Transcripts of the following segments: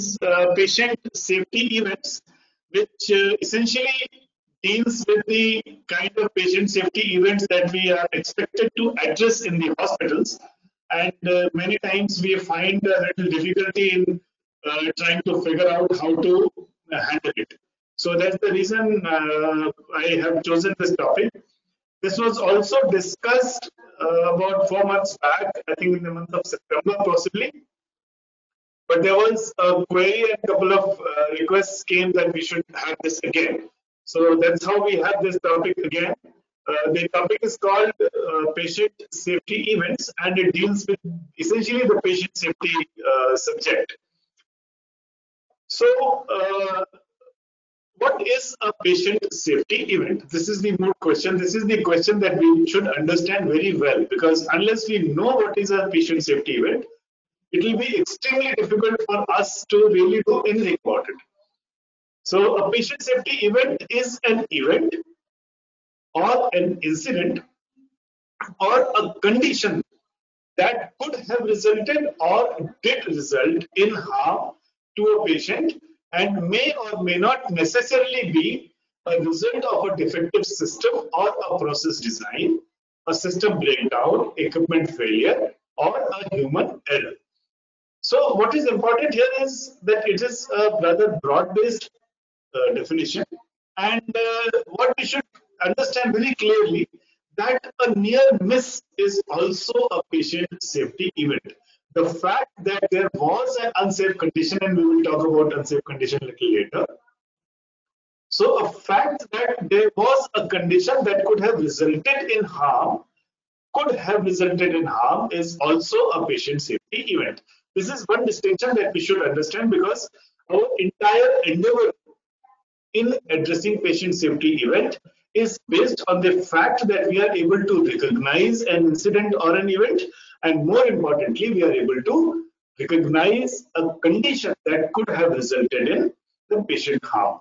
is patient safety events, which essentially deals with the kind of patient safety events that we are expected to address in the hospitals. And many times we find a little difficulty in trying to figure out how to handle it. So that's the reason I have chosen this topic. This was also discussed about 4 months back, I think in the month of September possibly. But there was a query and a couple of requests came that we should have this again. So that's how we have this topic again. The topic is called patient safety events, and it deals with essentially the patient safety subject. So, what is a patient safety event? This is the moot question. This is the question that we should understand very well, because unless we know what is a patient safety event, it will be extremely difficult for us to really do anything about it. So a patient safety event is an event or an incident or a condition that could have resulted or did result in harm to a patient and may or may not necessarily be a result of a defective system or a process design, a system breakdown, equipment failure, or a human error. So what is important here is that it is a rather broad-based definition, and what we should understand very clearly that a near miss is also a patient safety event. The fact that there was an unsafe condition, and we will talk about unsafe condition a little later. So a fact that there was a condition that could have resulted in harm, is also a patient safety event. This is one distinction that we should understand, because our entire endeavor in addressing patient safety event is based on the fact that we are able to recognize an incident or an event, and more importantly, we are able to recognize a condition that could have resulted in the patient harm.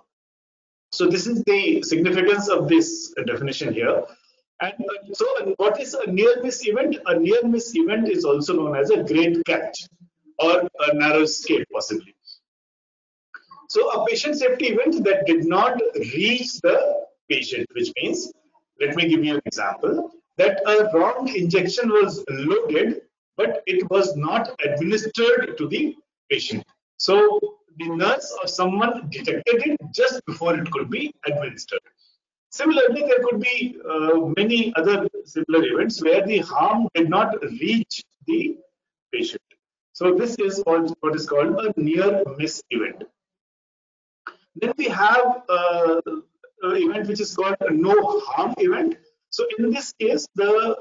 So this is the significance of this definition here. And so what is a near miss event? A near miss event is also known as a great catch or a narrow escape possibly. So a patient safety event that did not reach the patient, which means, let me give you an example, that a wrong injection was loaded, but it was not administered to the patient. So the nurse or someone detected it just before it could be administered. Similarly, there could be many other similar events where the harm did not reach the patient. So this is what is called a near miss event. Then we have an event which is called a no harm event. So in this case, the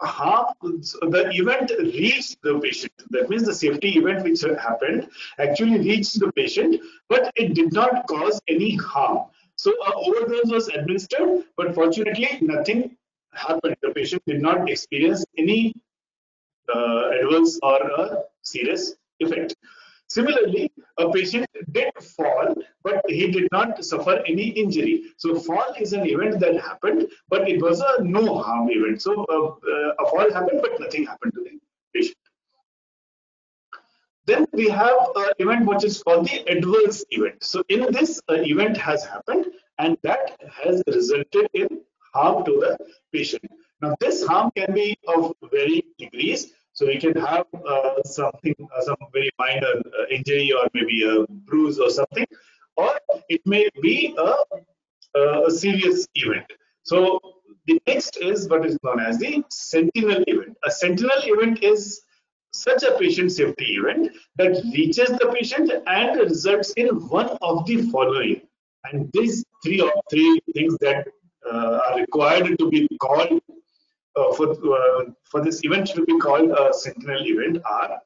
event reached the patient. That means the safety event which happened actually reached the patient, but it did not cause any harm. So an overdose was administered, but fortunately nothing happened. The patient did not experience any adverse or a serious effect. Similarly, a patient did fall, but he did not suffer any injury. So fall is an event that happened, but it was a no harm event. So a fall happened, but nothing happened to the patient. Then we have an event which is called the adverse event. So in this, an event has happened, and that has resulted in harm to the patient. Now this harm can be of varying degrees. So we can have some very minor injury or maybe a bruise or something, or it may be a serious event. So the next is what is known as the sentinel event. A sentinel event is such a patient safety event that reaches the patient and results in one of the following. And these three things that are required to be called for this event to be called a sentinel event are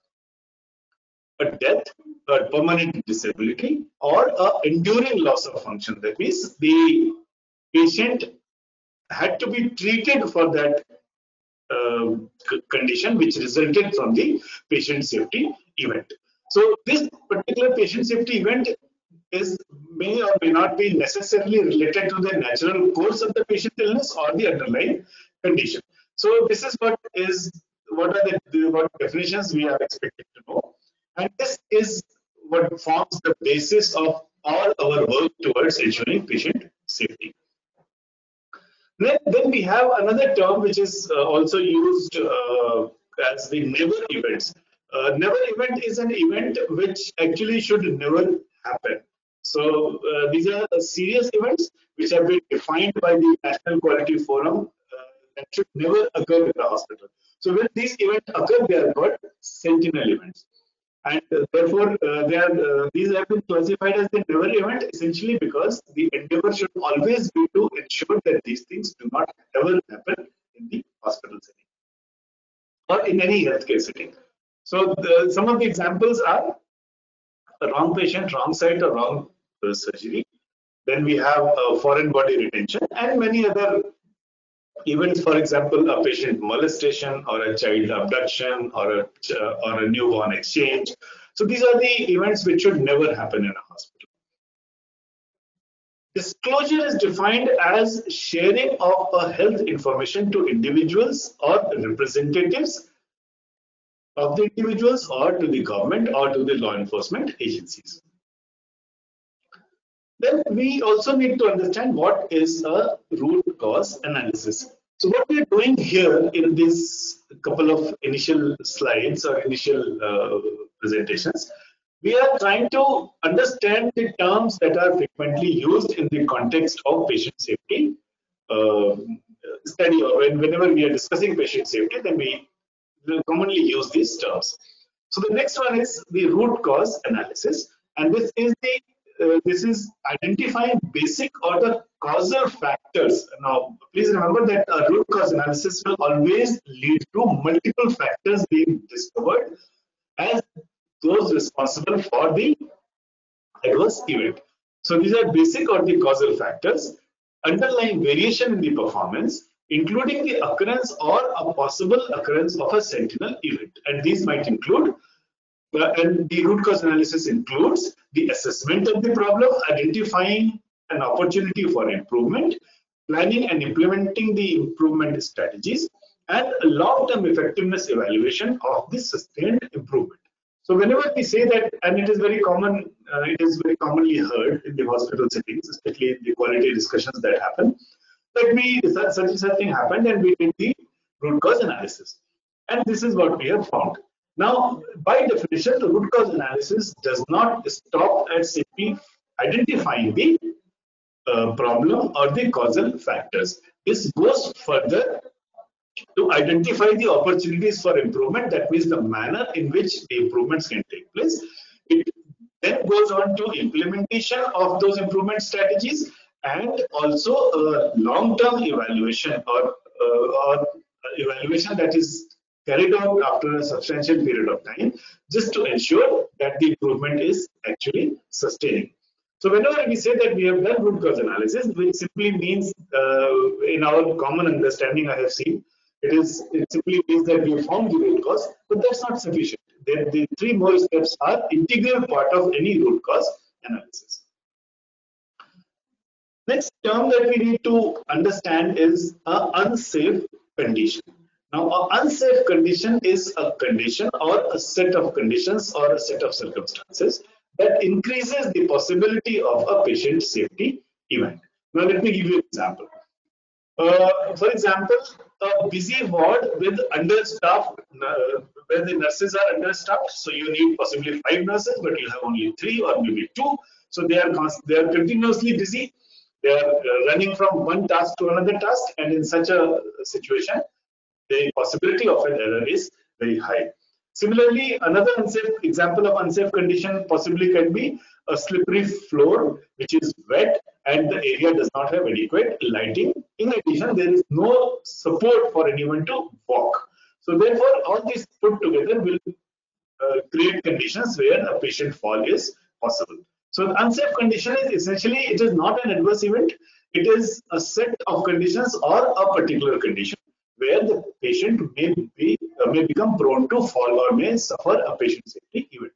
a death, a permanent disability, or an enduring loss of function. That means the patient had to be treated for that condition which resulted from the patient safety event. So this particular patient safety event may or may not be necessarily related to the natural course of the patient illness or the underlying condition. So this is what are the definitions we are expected to know, and this is what forms the basis of all our work towards ensuring patient safety. Then we have another term which is also used as the never events. Never event is an event which actually should never happen. So these are serious events which have been defined by the National Quality Forum that should never occur in the hospital. So when these events occur, they are called sentinel events. And therefore, these have been classified as the never event essentially because the endeavor should always be to ensure that these things do not ever happen in the hospital setting or in any healthcare setting. So some of the examples are a wrong patient, wrong site, or wrong surgery. Then we have foreign body retention and many other events, for example, a patient molestation or a child abduction or a newborn exchange. So these are the events which should never happen in a hospital. Disclosure is defined as sharing of a health information to individuals or representatives of the individuals or to the government or to the law enforcement agencies. Then we also need to understand what is a root cause analysis. So what we are doing here in this couple of initial slides or initial presentations, we are trying to understand the terms that are frequently used in the context of patient safety study, or whenever we are discussing patient safety, then we will commonly use these terms. So the next one is the root cause analysis, and this is identifying basic or the causal factors. Now, please remember that a root cause analysis will always lead to multiple factors being discovered as those responsible for the adverse event. So these are basic or the causal factors, underlying variation in the performance, including the occurrence or a possible occurrence of a sentinel event. And these might include, and the root cause analysis includes the assessment of the problem, identifying an opportunity for improvement, planning and implementing the improvement strategies, and a long-term effectiveness evaluation of the sustained improvement. So whenever we say that, and it is very common, it is very commonly heard in the hospital settings, especially in the quality discussions that happen, that such and such thing happened and we did the root cause analysis. And this is what we have found. Now, by definition, the root cause analysis does not stop at simply identifying the problem or the causal factors. This goes further to identify the opportunities for improvement, that means the manner in which the improvements can take place. It then goes on to implementation of those improvement strategies and also a long-term evaluation or evaluation that is carried out after a substantial period of time, just to ensure that the improvement is actually sustaining. So whenever we say that we have done root cause analysis, which simply means, in our common understanding I have seen, it simply means that we found the root cause, but that's not sufficient. The three more steps are integral part of any root cause analysis. Next term that we need to understand is an unsafe condition. Now, an unsafe condition is a condition or a set of conditions or a set of circumstances that increases the possibility of a patient safety event. Now, let me give you an example. For example, a busy ward with understaffed, where the nurses are understaffed, so you need possibly 5 nurses, but you have only 3 or maybe 2. So they are continuously busy. They are running from one task to another task, and in such a situation, the possibility of an error is very high. Similarly, another example of unsafe condition possibly can be a slippery floor which is wet and the area does not have adequate lighting. In addition, there is no support for anyone to walk. So therefore, all these put together will create conditions where a patient fall is possible. So the unsafe condition is essentially, it is not an adverse event. It is a set of conditions or a particular condition where the patient may become prone to fall or may suffer a patient safety event.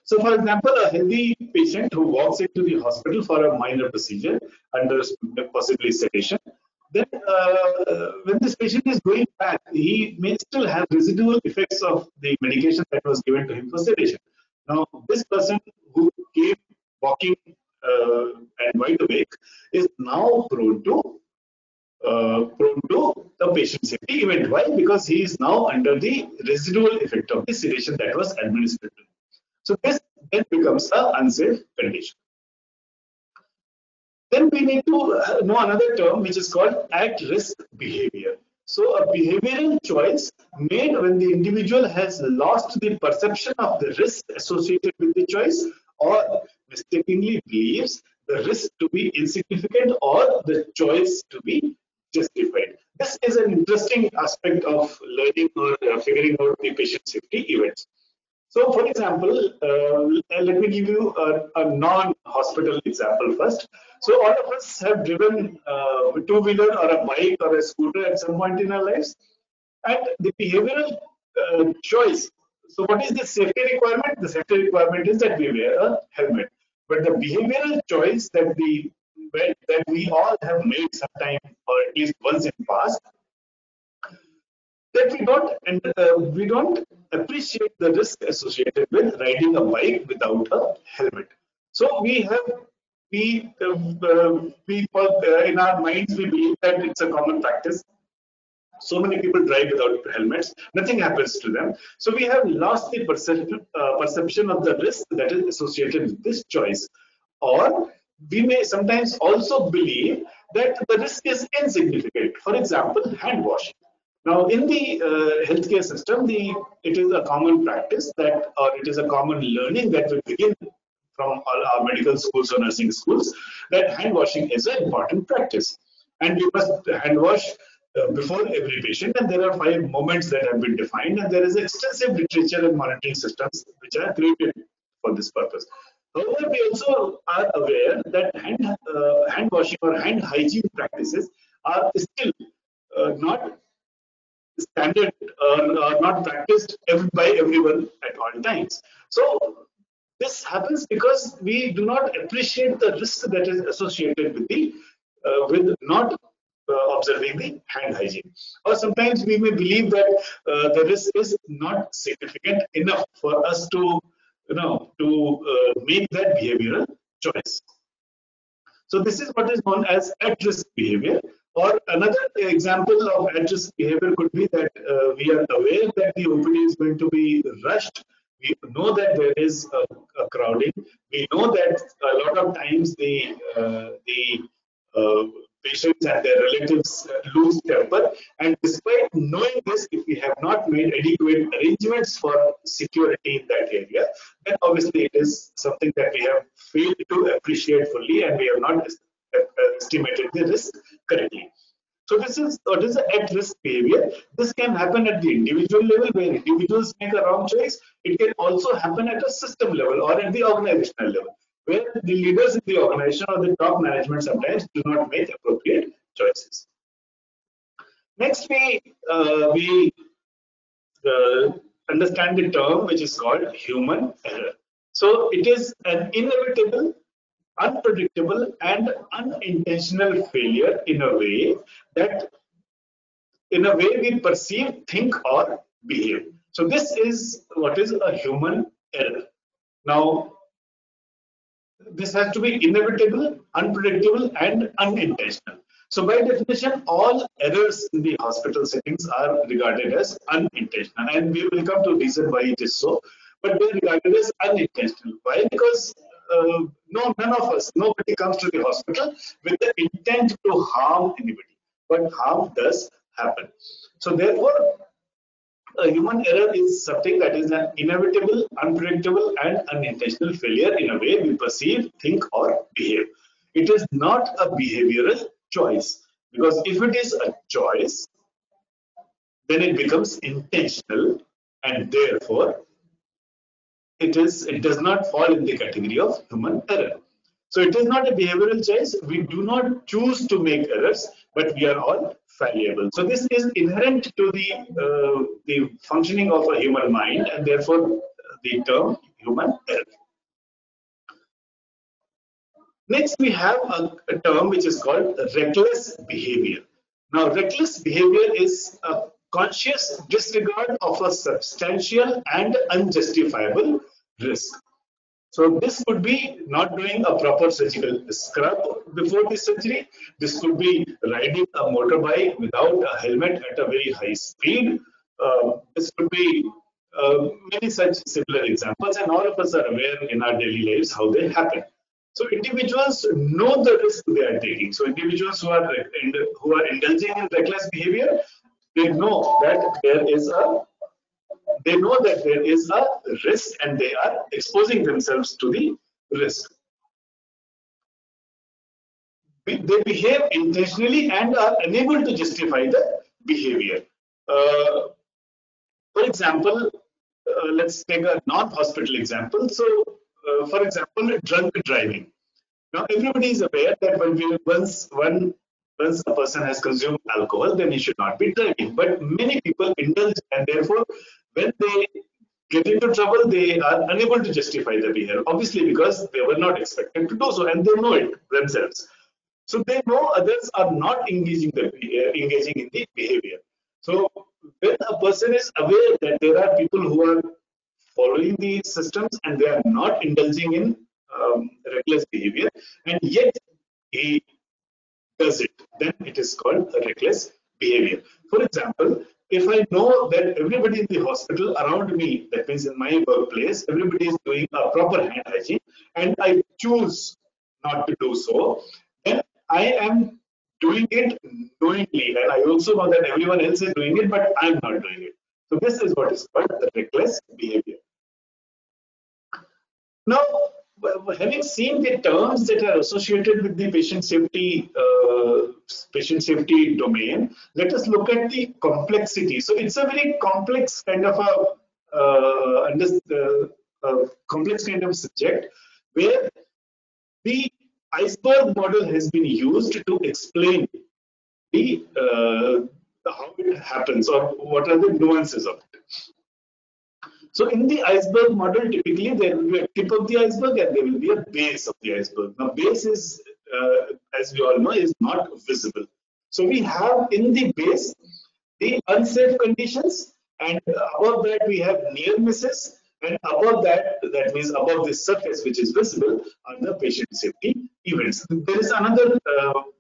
So, for example, a healthy patient who walks into the hospital for a minor procedure under possibly sedation, then when this patient is going back, he may still have residual effects of the medication that was given to him for sedation. Now, this person who came walking and wide awake is now prone to the patient safety event. Why? Because he is now under the residual effect of the sedation that was administered to him. So this then becomes an unsafe condition. Then we need to know another term which is called at-risk behavior. So a behavioral choice made when the individual has lost the perception of the risk associated with the choice or mistakenly believes the risk to be insignificant or the choice to be justified. This is an interesting aspect of learning or figuring out the patient safety events. So, for example, let me give you a non-hospital example first. So, all of us have driven a two-wheeler or a bike or a scooter at some point in our lives, and the behavioral choice. So, what is the safety requirement? The safety requirement is that we wear a helmet. But the behavioral choice that we all have made sometime or at least once in the past, that we don't appreciate the risk associated with riding a bike without a helmet. So in our minds we believe that it's a common practice. So many people drive without helmets, nothing happens to them. So we have lost the perception of the risk that is associated with this choice. Or we may sometimes also believe that the risk is insignificant. For example, hand washing. Now, in the healthcare system, it is a common practice that, or it is a common learning that will begin from all our medical schools or nursing schools, that hand washing is an important practice. And we must hand wash before every patient, and there are 5 moments that have been defined, and there is extensive literature and monitoring systems which are created for this purpose. However, we also are aware that hand washing or hand hygiene practices are still not standard or not practiced by everyone at all times. So this happens because we do not appreciate the risk that is associated with the with not observing the hand hygiene. Or sometimes we may believe that the risk is not significant enough for us to make that behavioral choice. So this is what is known as at-risk behavior. Or another example of at-risk behavior could be that we are aware that the OPD is going to be rushed. We know that there is a crowding. We know that a lot of times uh, patients and their relatives lose temper. And despite knowing this, if we have not made adequate arrangements for security in that area, then obviously it is something that we have failed to appreciate fully, and we have not estimated the risk correctly. So this is what is at-risk behavior. This can happen at the individual level where individuals make a wrong choice. It can also happen at a system level or at the organizational level, where the leaders in the organization or the top management sometimes do not make appropriate choices. Next, we understand the term which is called human error. So it is an inevitable, unpredictable, and unintentional failure in a way we perceive, think, or behave. So this is what is a human error. Now, this has to be inevitable, unpredictable, and unintentional. So by definition, all errors in the hospital settings are regarded as unintentional, and we will come to reason why it is so. But they are regarded as unintentional. Why? Because none of us, nobody comes to the hospital with the intent to harm anybody, but harm does happen. So therefore, a human error is something that is an inevitable, unpredictable, and unintentional failure in a way we perceive, think, or behave. It is not a behavioral choice, because if it is a choice, then it becomes intentional, and therefore it does not fall in the category of human error. So it is not a behavioral choice. We do not choose to make errors, but we are all fallible. So this is inherent to the functioning of a human mind, and therefore the term human error. Next, we have a term which is called reckless behavior. Now, reckless behavior is a conscious disregard of a substantial and unjustifiable risk. So this could be not doing a proper surgical scrub before the surgery. This could be riding a motorbike without a helmet at a very high speed. This could be many such similar examples, and all of us are aware in our daily lives how they happen. So individuals know the risk they are taking. So individuals who are indulging in reckless behavior, they know that there is a risk and they are exposing themselves to the risk. They behave intentionally and are unable to justify the behavior. Uh, for example, let's take a non-hospital example. So, for example, drunk driving. Now, everybody is aware that once a person has consumed alcohol, then he should not be driving. But many people indulge, and therefore, when they get into trouble, they are unable to justify the behavior. Obviously, because they were not expected to do so, and they know it themselves. So they know others are not engaging in the behavior. So when a person is aware that there are people who are following the systems and they are not indulging in reckless behavior, and yet he does it, then it is called a reckless behavior. For example, if I know that everybody in the hospital around me, that means in my workplace, everybody is doing a proper hand hygiene, and I choose not to do so, then I am doing it knowingly, and I also know that everyone else is doing it, but I'm not doing it. So this is what is called the reckless behavior. Now, having seen the terms that are associated with the patient safety domain, let us look at the complexity. So it's a very complex kind of complex kind of subject where the iceberg model has been used to explain the how it happens or what are the nuances of it. So in the iceberg model, typically there will be a tip of the iceberg and there will be a base of the iceberg. Now base is, as we all know, is not visible. So we have in the base the unsafe conditions, and above that we have near misses, and above that, that means above the surface which is visible, are the patient safety events. There is another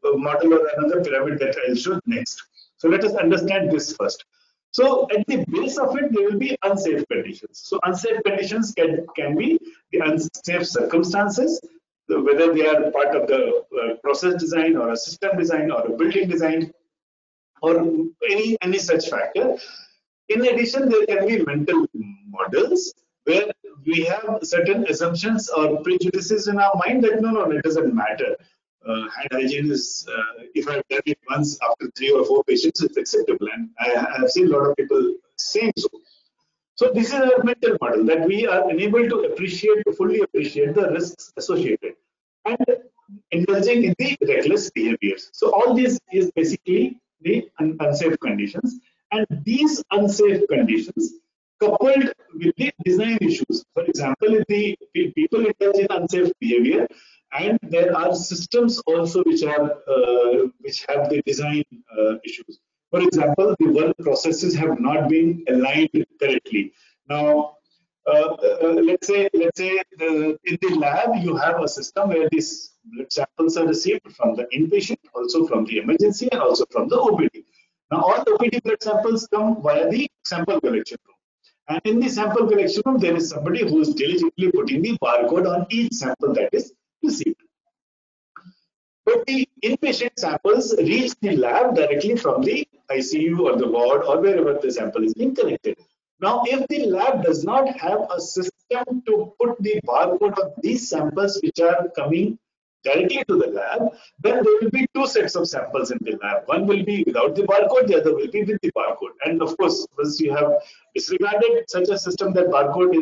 model or another pyramid that I'll show next. So let us understand this first. So at the base of it, there will be unsafe conditions. So unsafe conditions can be the unsafe circumstances, whether they are part of the process design or a system design or a building design or any such factor. In addition, there can be mental models where we have certain assumptions or prejudices in our mind that no, it doesn't matter. Hand hygiene is, if I've done it once after 3 or 4 patients, it's acceptable. And I have seen a lot of people saying so. So this is a mental model that we are unable to fully appreciate the risks associated and indulging in the reckless behaviors. So all this is basically the unsafe conditions, and these unsafe conditions coupled with the design issues. For example, if the people indulge in unsafe behavior, and there are systems also which have the design issues. For example, the work processes have not been aligned correctly. Now, let's say in the lab you have a system where these blood samples are received from the inpatient, also from the emergency, and also from the OPD. Now, all OPD blood samples come via the sample collection room. And in the sample collection room, there is somebody who is diligently putting the barcode on each sample that is received. But the inpatient samples reach the lab directly from the ICU or the ward or wherever the sample is being collected. Now, if the lab does not have a system to put the barcode of these samples which are coming directly to the lab, then there will be 2 sets of samples in the lab. One will be without the barcode, the other will be with the barcode. And of course, once you have disregarded such a system that barcode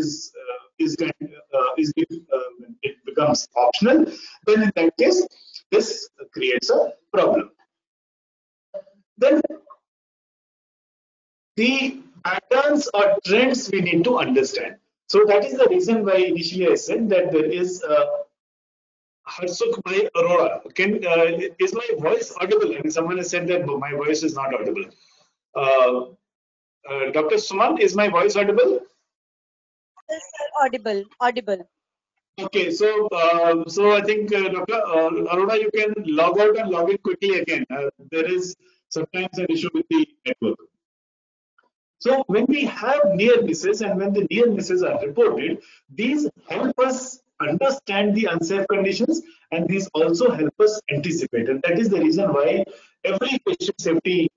it becomes optional, then in that case, this creates a problem. Then the patterns or trends we need to understand. So that is the reason why initially I said that there is Harsuk by Aurora. Is my voice audible? And someone has said that my voice is not audible. Dr. Suman, is my voice audible? Yes, sir, audible, audible. Okay, so I think Dr. Aruna, you can log out and log in quickly again. There is sometimes an issue with the network. So when we have near misses and when the near misses are reported, these help us understand the unsafe conditions and these also help us anticipate. And that is the reason why every patient safety,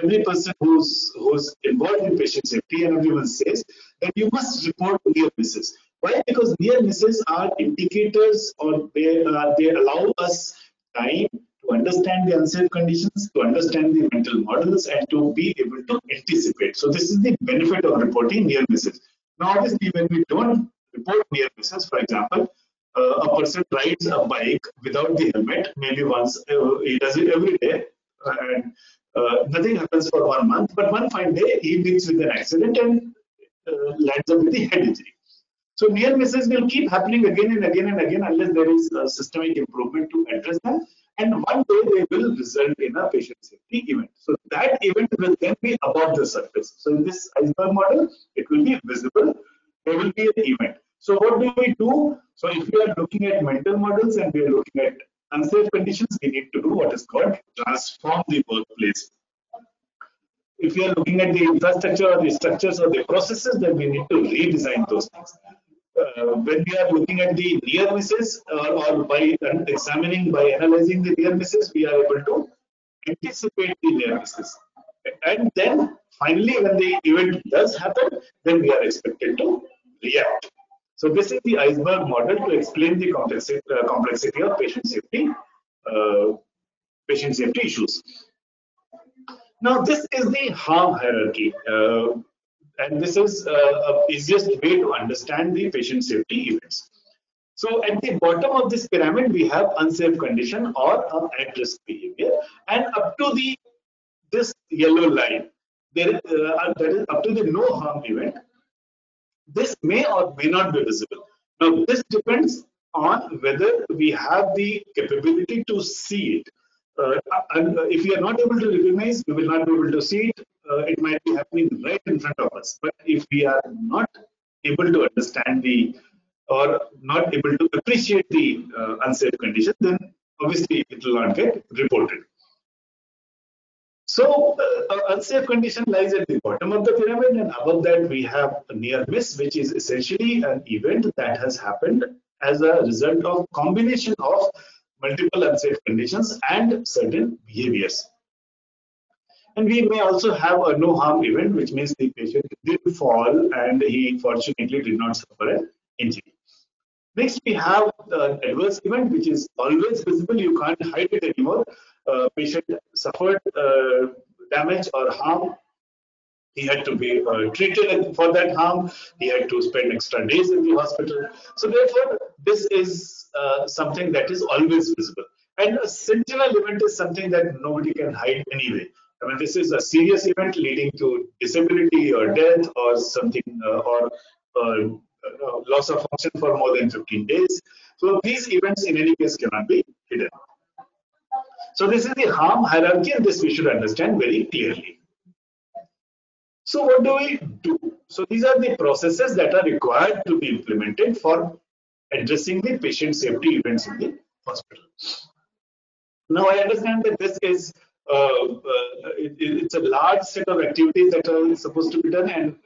every person who's involved in patient safety and everyone says that you must report near misses. Why? Because near misses are indicators or they allow us time to understand the unsafe conditions, to understand the mental models, and to be able to anticipate. So this is the benefit of reporting near misses. Now, obviously, when we don't report near misses, for example, a person rides a bike without the helmet, maybe once, he does it every day, and nothing happens for 1 month, but one fine day he meets with an accident and lands up with the head injury. So near misses will keep happening again and again and again unless there is a systemic improvement to address them. And one day they will result in a patient safety event. So that event will then be above the surface. So in this iceberg model, it will be visible. There will be an event. So what do we do? So if we are looking at mental models and we are looking at unsafe conditions, we need to do what is called transform the workplace. If we are looking at the infrastructure or the structures or the processes, then we need to redesign those things. When we are looking at the near misses or by examining, by analyzing the near misses, we are able to anticipate the near misses. And then finally, when the event does happen, then we are expected to react. So this is the iceberg model to explain the complexity of patient safety issues. Now, this is the harm hierarchy, and this is easiest way to understand the patient safety events. So, at the bottom of this pyramid, we have unsafe condition or at-risk behavior, and up to the this yellow line, that is up to the no harm event. This may or may not be visible. Now, this depends on whether we have the capability to see it. And if we are not able to recognize, we will not be able to see it. It might be happening right in front of us. But if we are not able to understand the or not able to appreciate the unsafe condition, then obviously it will not get reported. So, unsafe condition lies at the bottom of the pyramid, and above that we have a near miss, which is essentially an event that has happened as a result of combination of multiple unsafe conditions and certain behaviors. And we may also have a no harm event, which means the patient did fall and he fortunately did not suffer an injury. Next, we have the adverse event, which is always visible. You can't hide it anymore. Patient suffered damage or harm. He had to be treated for that harm. He had to spend extra days in the hospital. So therefore, this is something that is always visible. And a sentinel event is something that nobody can hide anyway. I mean, this is a serious event leading to disability or death or something or loss of function for more than 15 days. So these events in any case cannot be hidden. So this is the harm hierarchy, and this we should understand very clearly. So what do we do? So these are the processes that are required to be implemented for addressing the patient safety events in the hospital. Now I understand that this is it's a large set of activities that are supposed to be done, and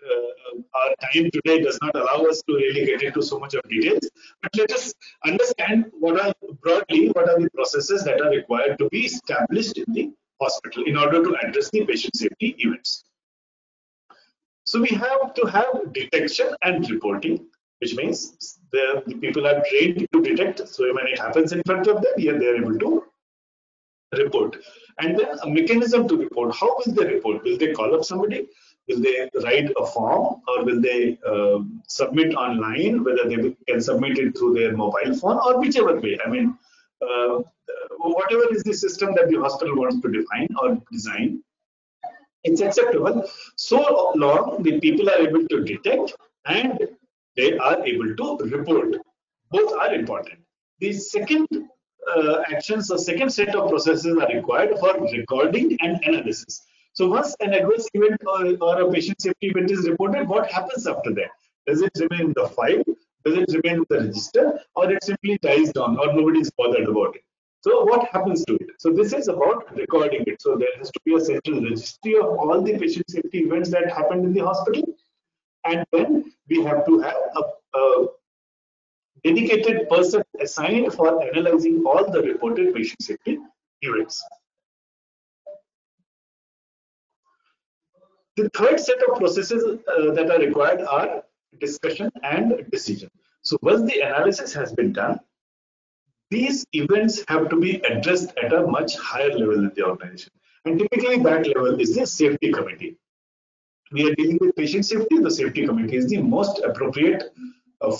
our time today does not allow us to really get into so much of details. But let us understand what are the processes that are required to be established in the hospital in order to address the patient safety events. So we have to have detection and reporting, which means the people are trained to detect. So when it happens in front of them, here they are able to report. And then a mechanism to report. How will they report? Will they call up somebody? Will they write a form, or will they submit online? Whether they can submit it through their mobile phone or whichever way. I mean, whatever is the system that the hospital wants to define or design, it's acceptable so long the people are able to detect and they are able to report. Both are important. The second actions or second set of processes are required for recording and analysis. So once an adverse event or a patient safety event is reported, what happens after that? Does it remain in the file? Does it remain in the register? Or it simply dies down or nobody is bothered about it? So what happens to it? So this is about recording it. So there has to be a central registry of all the patient safety events that happened in the hospital. And then we have to have a dedicated person assigned for analyzing all the reported patient safety events. The third set of processes that are required are discussion and decision. So once the analysis has been done, these events have to be addressed at a much higher level in the organization. And typically that level is the safety committee. We are dealing with patient safety, the safety committee is the most appropriate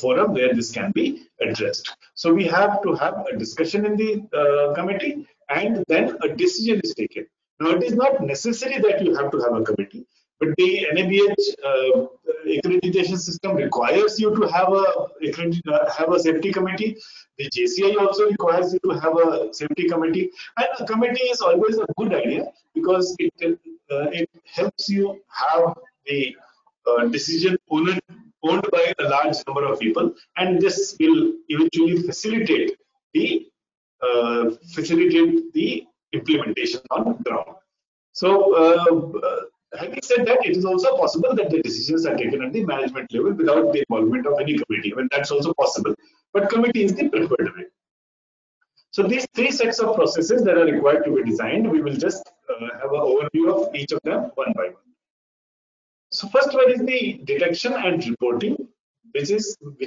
forum where this can be addressed. So we have to have a discussion in the committee and then a decision is taken. Now it is not necessary that you have to have a committee, but the NABH accreditation system requires you to have a safety committee. The JCI also requires you to have a safety committee, and a committee is always a good idea because it helps you have the decision owned by a large number of people, and this will eventually facilitate the implementation on ground. So, having said that, it is also possible that the decisions are taken at the management level without the involvement of any committee. I mean, that's also possible, but committee is the preferred way. So these three sets of processes that are required to be designed, we will just have an overview of each of them one by one. So first one is the detection and reporting, which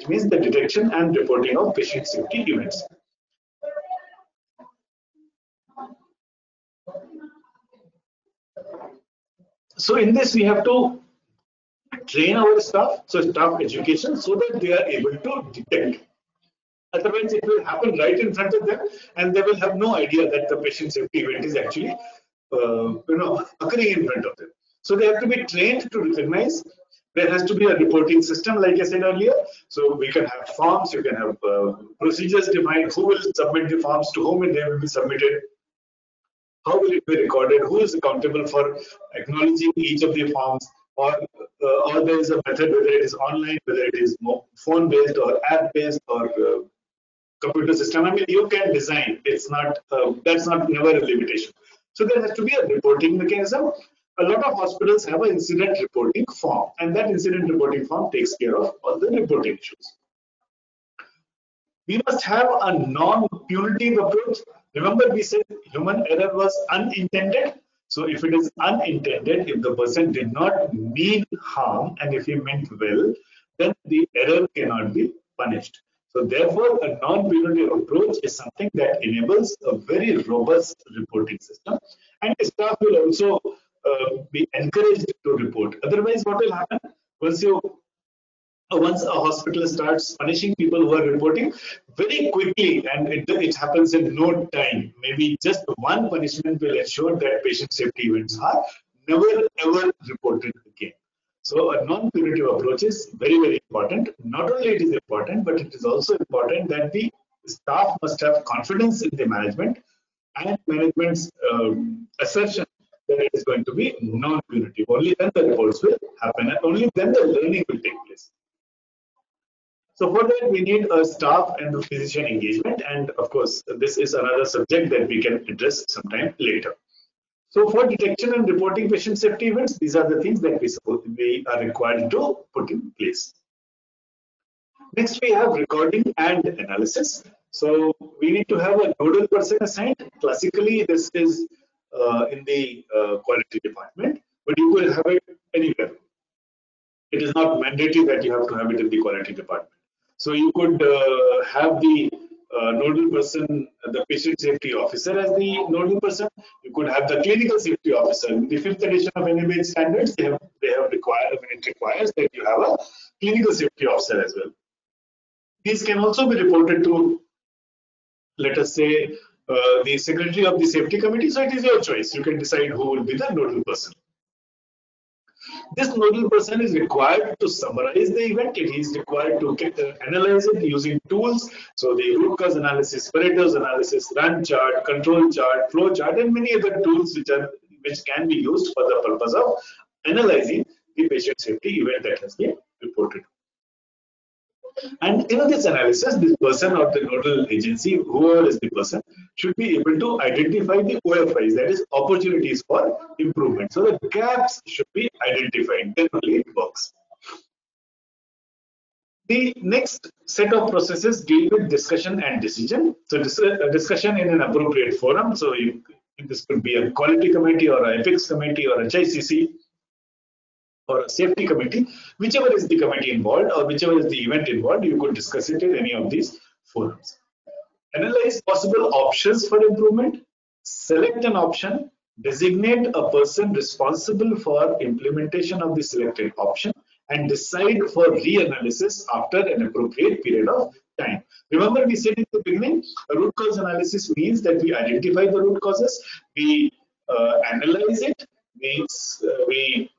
means the detection and reporting of patient safety events. So in this we have to train our staff, so staff education, so that they are able to detect. Otherwise, it will happen right in front of them, and they will have no idea that the patient safety event is actually, occurring in front of them. So they have to be trained to recognize. There has to be a reporting system, like I said earlier. So we can have forms, you can have procedures defined. Who will submit the forms to whom, and they will be submitted. How will it be recorded? Who is accountable for acknowledging each of the forms? Or there is a method, whether it is online, whether it is phone-based or app-based or computer system. I mean, you can design. It's not that's not never a limitation. So there has to be a reporting mechanism. A lot of hospitals have an incident reporting form, and that incident reporting form takes care of all the reporting issues. We must have a non-punitive approach. Remember, we said human error was unintended. So if it is unintended, if the person did not mean harm and if he meant well, then the error cannot be punished. So therefore, a non-punitive approach is something that enables a very robust reporting system, and staff will also be encouraged to report. Otherwise, what will happen once a hospital starts punishing people who are reporting very quickly, and it happens in no time, maybe just one punishment will ensure that patient safety events are never ever reported again. So a non-punitive approach is very, very important. Not only it is important, but it is also important that the staff must have confidence in the management and management's assertion that it is going to be non-punitive. Only then the reports will happen, and only then the learning will take place. So for that, we need a staff and physician engagement, and of course, this is another subject that we can address sometime later. So for detection and reporting patient safety events, these are the things that we are required to put in place. Next, we have recording and analysis. So we need to have a nodal person assigned. Classically, this is in the quality department, but you could have it anywhere. It is not mandatory that you have to have it in the quality department. So you could have the nodal person, the patient safety officer as the nodal person. You could have the clinical safety officer. In the 5th edition of NABH standards, they have required, it requires that you have a clinical safety officer as well. These can also be reported to, let us say, the secretary of the safety committee. So it is your choice. You can decide who will be the nodal person. This nodal person is required to summarize the event. It is required to analyze it using tools. So the root cause analysis, Pareto's analysis, run chart, control chart, flow chart, and many other tools which which can be used for the purpose of analyzing the patient safety event that has been reported. And in this analysis, this person or the nodal agency, whoever is the person, should be able to identify the OFIs, that is, opportunities for improvement. So the gaps should be identified. Then only it works. The next set of processes deal with discussion and decision. So discussion in an appropriate forum. So this could be a quality committee or an ethics committee or a HICC or a safety committee, whichever is the committee involved or whichever is the event involved, you could discuss it in any of these forums. Analyze possible options for improvement, select an option, designate a person responsible for implementation of the selected option, and decide for reanalysis after an appropriate period of time. Remember, we said in the beginning, a root cause analysis means that we identify the root causes, we analyze it, means we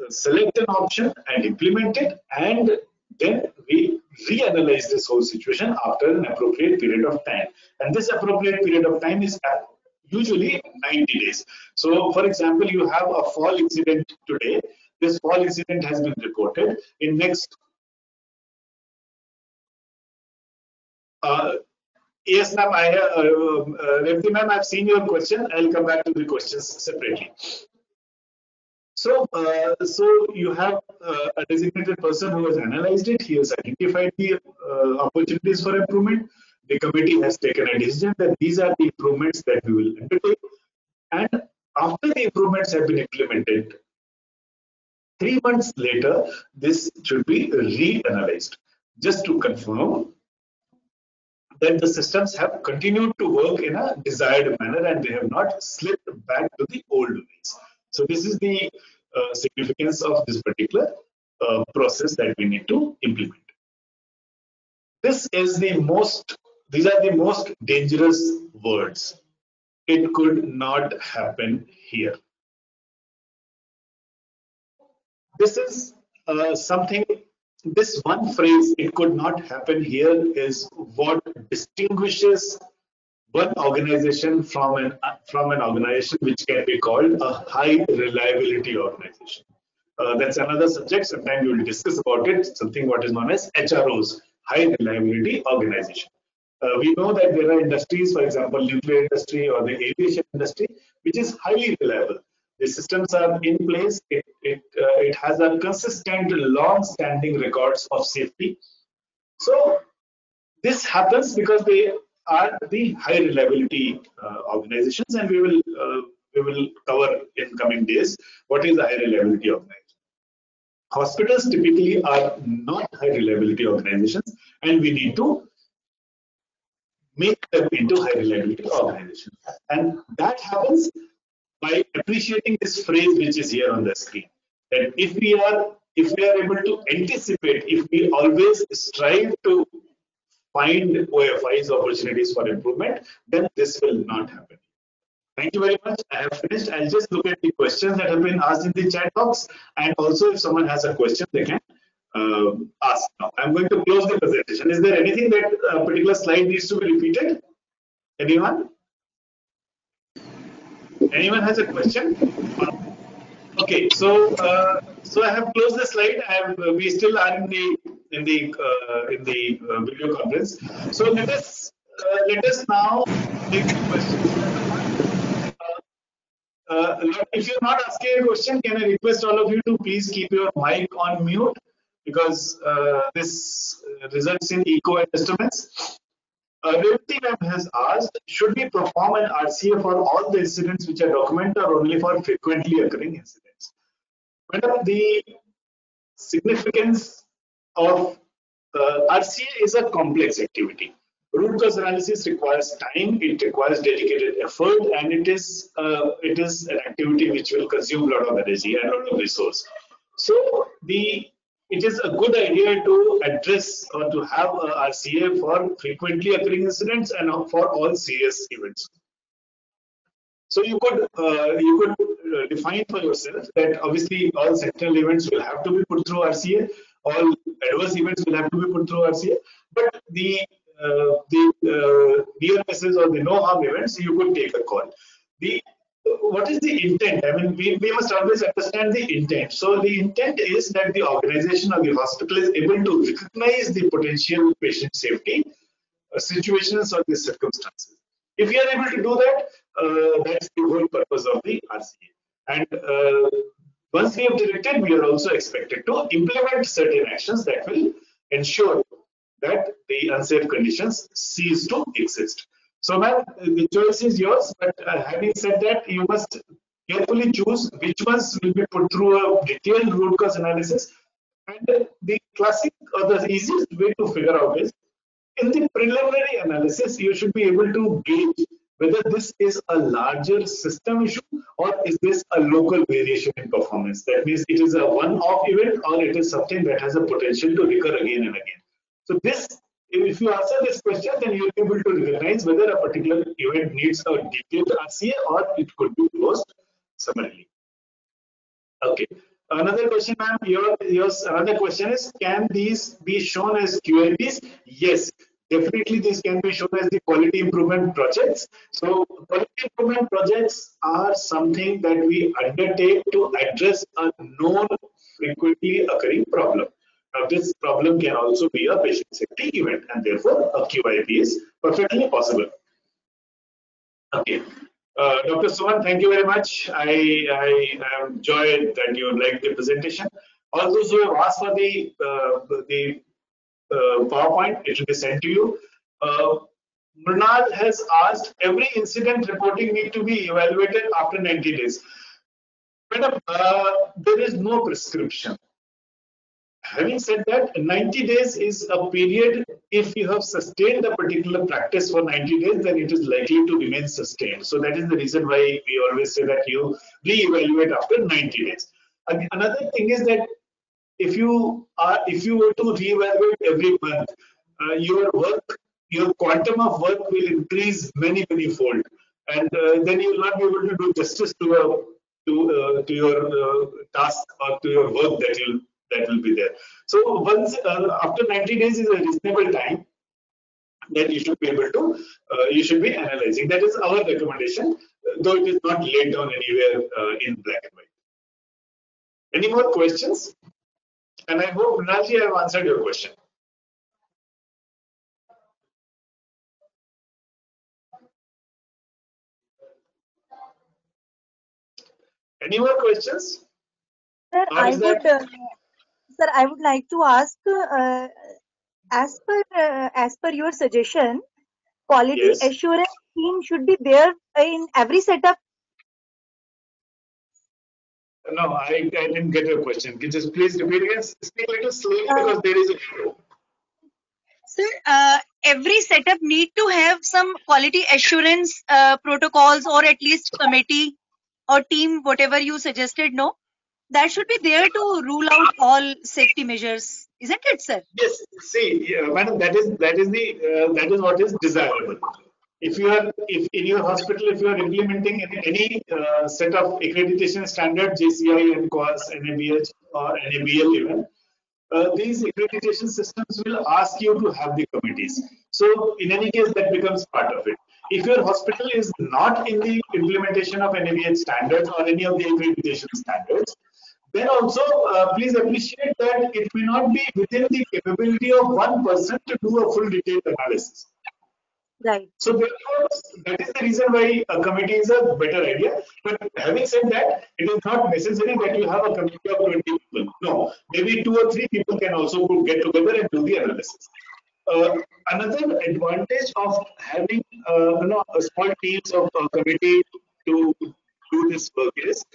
select an option and implement it, and then we reanalyze this whole situation after an appropriate period of time. And this appropriate period of time is usually 90 days. So, for example, you have a fall incident today. This fall incident has been reported. In next, yes, ma'am, Revati ma'am, I've seen your question. I'll come back to the questions separately. So, you have a designated person who has analyzed it. He has identified the opportunities for improvement. The committee has taken a decision that these are the improvements that we will undertake. And after the improvements have been implemented, 3 months later, this should be reanalyzed, just to confirm that the systems have continued to work in a desired manner and they have not slipped back to the old ways. So this is the significance of this particular process that we need to implement. These are the most dangerous words. It could not happen here. This is this one phrase, it could not happen here, is what distinguishes one organization from an organization which can be called a high reliability organization. That's another subject. Sometime we will discuss about it. Something what is known as HROs, high reliability organization. We know that there are industries, for example, nuclear industry or the aviation industry, which is highly reliable. The systems are in place. It has a consistent, long-standing records of safety. So this happens because they are the high reliability organizations, and we will cover in coming days what is a high reliability organization. Hospitals typically are not high reliability organizations, and we need to make them into high reliability organizations. And that happens by appreciating this phrase which is here on the screen. That if we are able to anticipate, if we always strive to find OFIs, opportunities for improvement, then this will not happen. Thank you very much. I have finished. I'll just look at the questions that have been asked in the chat box, and also if someone has a question, they can ask now. I'm going to close the presentation. Is there anything that a particular slide needs to be repeated? Anyone? Anyone has a question? Okay, so I have closed the slide. We still are in the video conference. So let us now take the questions. If you're not asking a question, can I request all of you to please keep your mic on mute, because this results in echo and disturbance. Revati ma'am has asked, should we perform an RCA for all the incidents which are documented or only for frequently occurring incidents? Madam, the significance of RCA is a complex activity. Root cause analysis requires time, it requires dedicated effort, and it is an activity which will consume a lot of energy and a lot of resource. So it is a good idea to address or to have a RCA for frequently occurring incidents and for all serious events. So you could define for yourself that obviously all sentinel events will have to be put through RCA, all adverse events will have to be put through RCA, but the near misses or the no harm events, you could take a call. what is the intent? I mean, we must always understand the intent. So the intent is that the organization or the hospital is able to recognize the potential patient safety situations or the circumstances. If you are able to do that, that's the whole purpose of the RCA. And once we have directed, we are also expected to implement certain actions that will ensure that the unsafe conditions cease to exist. So, ma'am, the choice is yours. But having said that, you must carefully choose which ones will be put through a detailed root cause analysis. And the classic or the easiest way to figure out is in the preliminary analysis, you should be able to gauge whether this is a larger system issue or is this a local variation in performance. That means it is a one-off event or it is something that has a potential to recur again and again. So this, if you answer this question, then you'll be able to recognize whether a particular event needs a detailed RCA or it could be closed summarily. Okay. Another question, ma'am. Yours. Another question is: can these be shown as QIPs? Yes, definitely. These can be shown as the quality improvement projects. So, quality improvement projects are something that we undertake to address a known, frequently occurring problem. Now, this problem can also be a patient safety event, and therefore, a QIP is perfectly possible. Okay. Dr. Suman, thank you very much. I enjoyed that you liked the presentation. All those who have asked for the PowerPoint, it will be sent to you. Mrunal has asked, every incident reporting need to be evaluated after 90 days. Madam, there is no prescription. Having said that, 90 days is a period. If you have sustained a particular practice for 90 days, then it is likely to remain sustained. So that is the reason why we always say that you re-evaluate after 90 days. Another thing is that if you were to re-evaluate every month, your quantum of work will increase many fold, and then you will not be able to do justice to your task or to your work that will be there. So once after 90 days is a reasonable time that you should be able to you should be analyzing. That is our recommendation, though it is not laid down anywhere in black and white. Any more questions? And I hope, Mrinalji, I have answered your question. Any more questions? Sir, I would like to ask, as per your suggestion, quality Yes. assurance team should be there in every setup. No, I didn't get your question. Can you just please repeat again? Speak a little slowly Uh, because there is a echo. Sir, every setup need to have some quality assurance protocols or at least committee or team, whatever you suggested, no? That should be there to rule out all safety measures, isn't it, sir? Yes. See, madam, that is what is desirable. If in your hospital, if you are implementing any set of accreditation standard, JCI, NCOS, NABH, or NABL even, these accreditation systems will ask you to have the committees. So in any case, that becomes part of it. If your hospital is not in the implementation of NABH standards or any of the accreditation standards, then also please appreciate that it may not be within the capability of one person to do a full detailed analysis. Right. So therefore, that is the reason why a committee is a better idea. But having said that, it is not necessary that you have a committee of 20 people. No, maybe 2 or 3 people can also get together and do the analysis. Another advantage of having a small teams of a committee to do this work is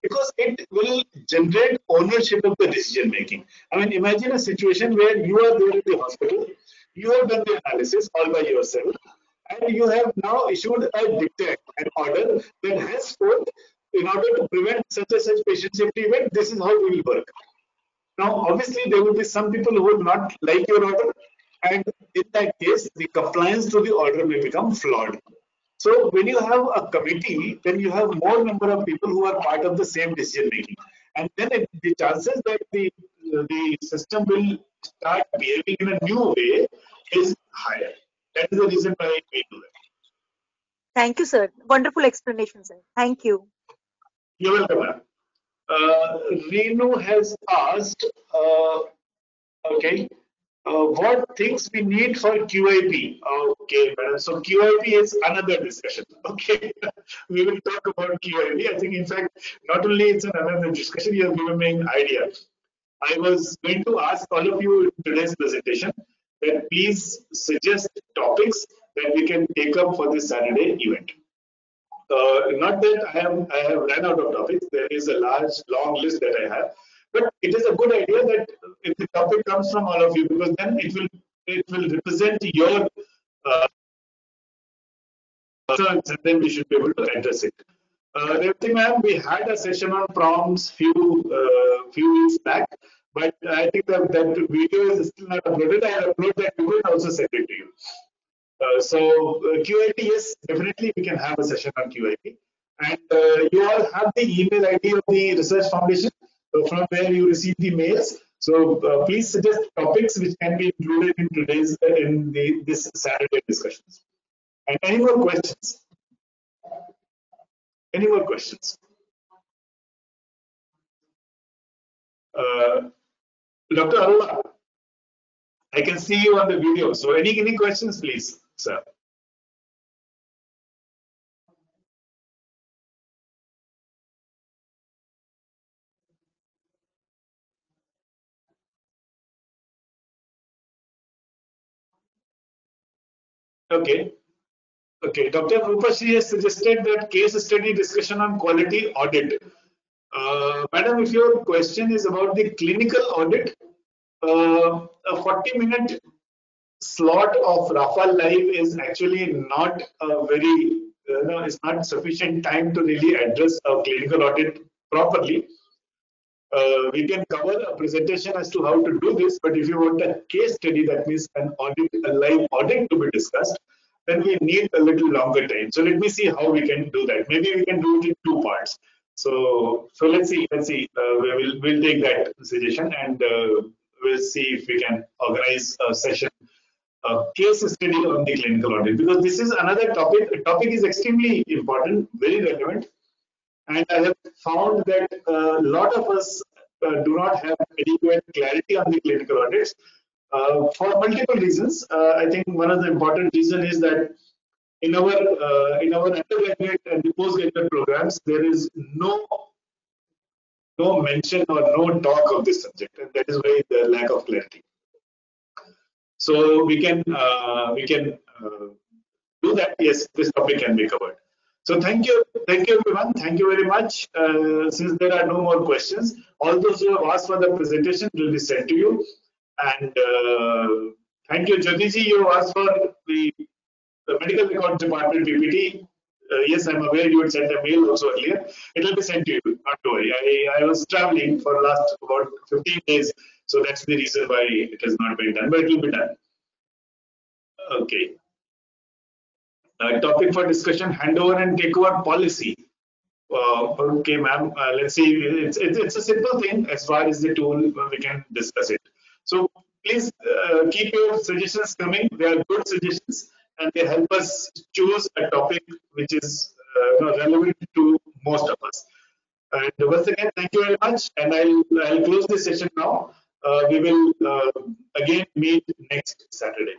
because it will generate ownership of the decision making. I mean, imagine a situation where you are there in the hospital, you have done the analysis all by yourself, and you have now issued a dictate, an order that henceforth, in order to prevent such and such patient safety event, this is how we will work. Now, obviously, there will be some people who will not like your order, and in that case, the compliance to the order may become flawed. So, when you have a committee, then you have more number of people who are part of the same decision making, and then the chances that the system will start behaving in a new way is higher. That is the reason why we do that. Thank you, sir. Wonderful explanation, sir. Thank you. You're welcome, ma'am. Renu has asked, okay, what things we need for QIP? Okay, madam. So QIP is another discussion. Okay, we will talk about QIP. I think, in fact, not only it's another discussion, you have given me an idea. I was going to ask all of you in today's presentation that please suggest topics that we can take up for this Saturday event. Not that I have run out of topics. There is a long list that I have, but it is a good idea that if the topic comes from all of you, because then it will represent your concerns, and then we should be able to address it. Revati ma'am, we had a session on prompts few weeks back, but I think that video is still not uploaded. I'll upload that video and also send it to you. QIP, yes, definitely we can have a session on QIP. And you all have the email ID of the Research Foundation from where you receive the mails. So please suggest topics which can be included in today's this Saturday discussions. And any more questions? Any more questions? Dr. Arula, I can see you on the video. So any questions, please, sir? Okay. Okay, Dr. Rupashi has suggested that case study discussion on quality audit. Madam, if your question is about the clinical audit, a 40-minute slot of Rafale Live is actually not a very, it's not sufficient time to really address a clinical audit properly. We can cover a presentation as to how to do this, but if you want a case study, that means an audit, a live audit to be discussed, then we need a little longer time. So let me see how we can do that. Maybe we can do it in two parts. So let's see. We'll take that suggestion and we'll see if we can organize a session, a case study on the clinical audit, because this is another topic. The topic is extremely important, very relevant. And I have found that a lot of us do not have adequate clarity on the clinical audits for multiple reasons. I think one of the important reasons is that in our undergraduate and the postgraduate programs, there is no mention or no talk of this subject, and that is why the lack of clarity. So we can do that. Yes, this topic can be covered. So thank you everyone. Thank you very much. Since there are no more questions, all those who have asked for the presentation will be sent to you. And thank you, Jyotiji. You asked for the medical records department PPT. Yes, I'm aware you had sent a mail also earlier. It will be sent to you. Not to worry. I was traveling for the last about 15 days, so that's the reason why it has not been done. But it will be done. Okay. Topic for discussion: handover and takeover policy. Okay, ma'am. Let's see. It's a simple thing as far as the tool. We can discuss it. So please keep your suggestions coming. They are good suggestions, and they help us choose a topic which is relevant to most of us. And once again, thank you very much. And I'll close this session now. We will again meet next Saturday.